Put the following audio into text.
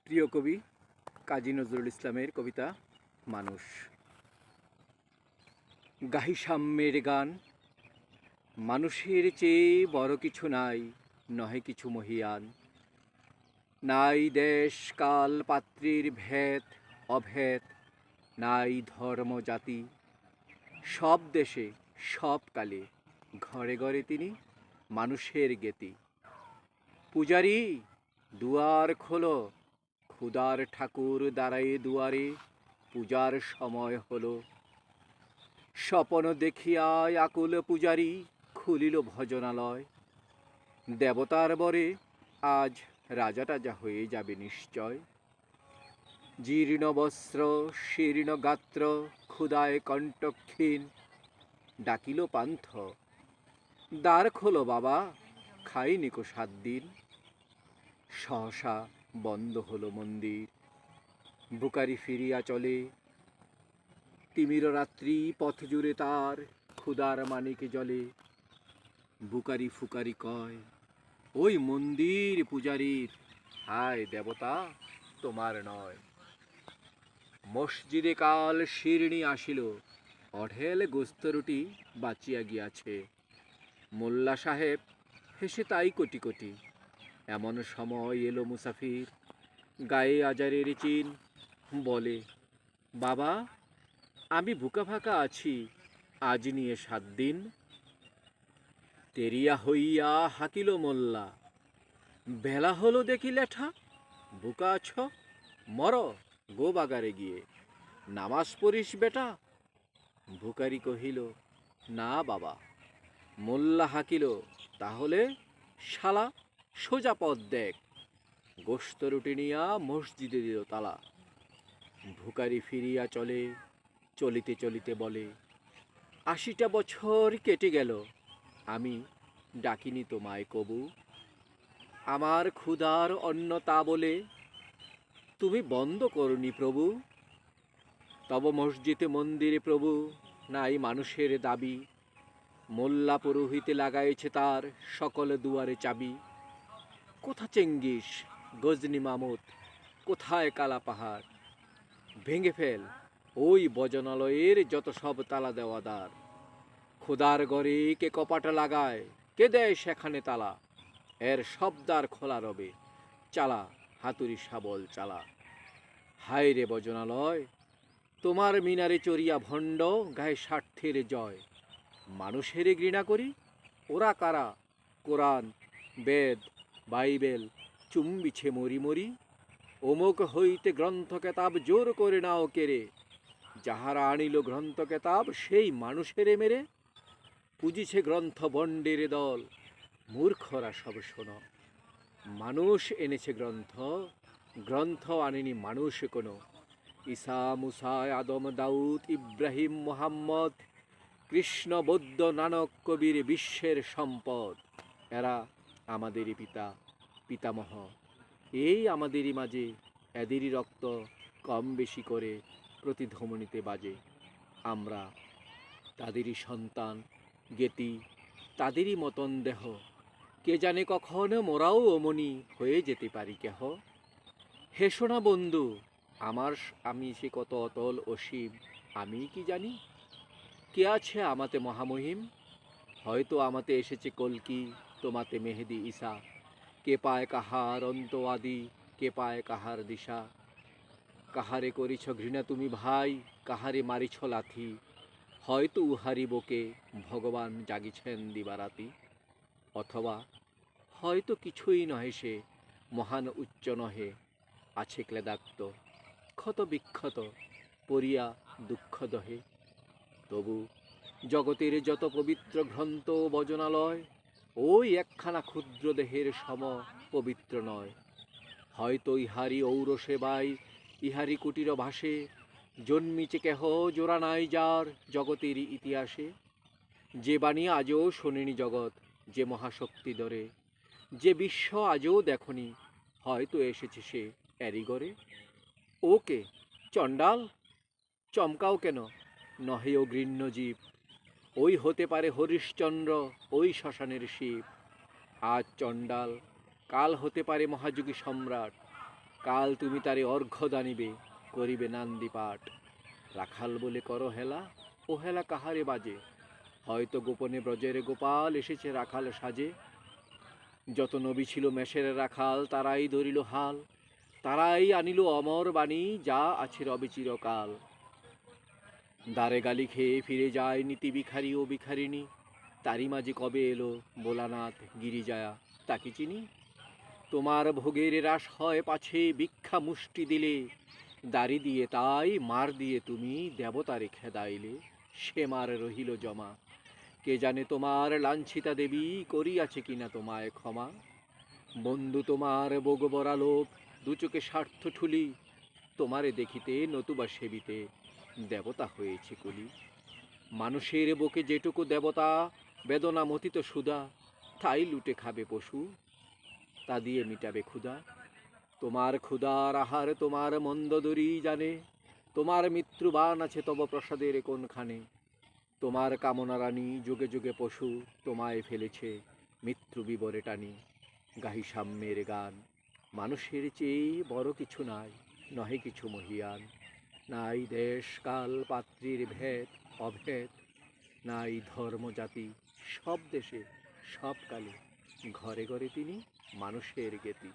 প্রিয় কবি কাজী নজরুল ইসলামের কবিতা মানুষ। গাহি সাম্যের গান, মানুষের চেয়ে বড় কিছু নাই, নহে কিছু মহিয়ান। নাই দেশ কাল পাত্রীর ভেদ অভেদ, নাই ধর্ম জাতি। সব দেশে সব কালে ঘরে ঘরে তিনি মানুষের জ্ঞেতি। পূজারি দুয়ার খোলো, ক্ষুদার ঠাকুর দাঁড়ায়ে দুয়ারে, পূজার সময় হলো। স্বপন দেখিয়ায় আকুল পূজারি খুলিল ভজনালয়। দেবতার বরে আজ রাজাটাজা হয়ে যাবে নিশ্চয়। জীর্ণ বস্ত্র শীর্ণ গাত্র ক্ষুদায় কণ্ঠক্ষীণ, ডাকিল পান্থ দ্বার খোলো বাবা, খাইনি কো 7 দিন। সহসা বন্ধ হলো মন্দির, বুকারি ফিরিয়া চলে। তিমির রাত্রি পথ জুড়ে তার ক্ষুদার মানিকে জলে। বুকারি ফুকারি কয়, ওই মন্দির পূজারীর, হায় দেবতা তোমার নয়। মসজিদে কাল শিরনি আসিল, অঢেল গোস্ত রুটি বাঁচিয়া গিয়াছে। মোল্লা সাহেব হেসে তাই কোটি কোটি। এমন সময় এলো মুসাফির, গায়ে আজারের চিন, বলে বাবা আমি বুকা ফাঁকা আছি, আজ নিয়ে 7 দিন। তেরিয়া হইয়া হাকিল মোল্লা, বেলা হলো দেখি লেঠা। বুকা আছ, মর গো বাগারে গিয়ে, নামাজ পড়িস বেটা। ভুকারি কহিল, না বাবা। মোল্লা হাকিল, তাহলে শালা সোজা পথ দেখ। গোস্ত রুটি নিয়া মসজিদে দিল তালা। ভুকারি ফিরিয়া চলে, চলিতে চলিতে বলে, 80টা বছর কেটে গেল, আমি ডাকিনি তোমায় কবু। আমার ক্ষুধার অন্ন তা বলে তুমি বন্ধ করনি প্রভু। তব মসজিদে মন্দিরে প্রভু নাই মানুষের দাবি। মোল্লা পুরোহিতে লাগাইছে তার সকল দুয়ারে চাবি। কোথা চেঙ্গিস গজনি মামুদ, কোথায় কালা পাহাড়। ভেঙে ফেল ওই ভজনালয়ের যত সব তালা দেওয়া দ্বার। খোদার ঘরে কে কপাটা লাগায়, কে দেয় সেখানে তালা। এর সব দ্বার খোলা রবে, চালা হাতুড়ি শাবল চালা। হায় রে ভজনালয়, তোমার মিনারে চড়িয়া ভণ্ড গায়ে স্বার্থের জয়। মানুষের ঘৃণা করি, ওরা কারা? কোরআন বেদ বাইবেল চুম্বিছে মরি মরি। অমুক হইতে গ্রন্থ কেতাব জোর করে নাও কেড়ে। যাহারা আনিল গ্রন্থ কেতাব সেই মানুষেরে মেরে। পুজিছে গ্রন্থ বন্ডের দল, মূর্খরা সব শোন। মানুষ এনেছে গ্রন্থ, গ্রন্থ আনেনি মানুষ কোনো। ঈসা মুসা আদম দাউদ ইব্রাহিম মোহাম্মদ, কৃষ্ণ বৌদ্ধ নানক কবির বিশ্বের সম্পদ। এরা আমাদেরই পিতা পিতামহ। এই আমাদেরই মাঝে এদেরই রক্ত কম বেশি করে প্রতিধ্বনিতে বাজে। আমরা তাদেরই সন্তান জ্ঞেতি, তাদেরই মতন দেহ। কে জানে কখন মোরাও অমনি হয়ে যেতে পারি কেহ। হেসো না বন্ধু আমি সে কত অতল অসীম, আমি কি জানি। কে আছে আমাতে মহামহিম, হয়তো আমাতে এসেছে কলকি, তোমাতে মেহেদি ঈসা। কে পায় কাহার অন্ত আদি, কে পায় কাহার দিশা। কাহারে করিছ ঘৃণা তুমি ভাই, কাহারে মারিছ লাথি। হয়তো উহারি বুকে ভগবান জাগিছেন দিবারাতি। অথবা হয়তো কিছুই নহে সে, মহান উচ্চ নহে, আছে ক্লেদাক্ত ক্ষত বিক্ষত, পড়িয়া দুঃখ দহে। তবু জগতের যত পবিত্র গ্রন্থ ভজনালয়, ওই একখানা ক্ষুদ্র দেহের সম পবিত্র নয়। হয়তো ইহারি ঔর সেবায়, ইহারি কুটির ভাসে, জন্মিছে কেহ জোড়া নাই যার জগতের ইতিহাসে। যে বাণী আজও শোনেনি জগৎ, যে মহাশক্তি ধরে, যে বিশ্ব আজও দেখনি, হয়তো এসেছে সে এরি গড়ে। ওকে চণ্ডাল, চমকাও কেন, নহে ও ঘৃণ্য জীব। ওই হতে পারে হরিশ্চন্দ্র, ওই শ্মশানের শিব। আজ চণ্ডাল, কাল হতে পারে মহাযুগী সম্রাট। কাল তুমি তারে অর্ঘ্য দানিবে, করিবে নান্দি পাঠ। রাখাল বলে করো হেলা, ও হেলা কাহারে বাজে? হয়তো গোপনে ব্রজের গোপাল এসেছে রাখাল সাজে। যত নবী ছিল মেষের রাখাল, তারাই ধরিল হাল, তারাই আনিল অমর বাণী, যা আছে রবে চিরকাল। দ্বারে গালি খেয়ে ফিরে যায় নীতি ভিখারি ও ভিখারিণী, তারই মাঝে কবে এলো ভোলানাথ গিরিজায়া, তাকে চিনি? তোমার ভোগের রাস হয় পাছে ভিক্ষা মুষ্টি দিলে, দাড়ি দিয়ে তাই মার দিয়ে তুমি দেবতারে খেদাইলে, সে মার রহিল জমা। কে জানে তোমার লাঞ্ছিতা দেবী করিয়াছে কিনা তোমায় ক্ষমা। বন্ধু তোমার বগ বরালোপ, দু চোখে স্বার্থ ঠুলি, তোমারে দেখিতে নতুবা সেবিতে দেবতা হয়েছে কুলি। মানুষের বুকে যেটুকু দেবতা, বেদনা মতিত সুধা, তাই লুটে খাবে পশু, তা দিয়ে মিটাবে ক্ষুধা। তোমার ক্ষুধার আহার তোমার মন্দদরি জানে, তোমার মৃত্যুবান আছে তব প্রসাদের কোনখানে। তোমার কামনা রানী যুগে যুগে পশু, তোমায় ফেলেছে মৃত্যু বিবরে টানি। গাহি সাম্যের গান, মানুষের চেয়ে বড় কিছু নাই, নহে কিছু মহিয়ান। নাই দেশ কাল পাত্রীর ভেদ অভেদ, নাই ধর্ম জাতি, সব দেশে সব কালে ঘরে ঘরে তিনি মানুষের জ্ঞাতি।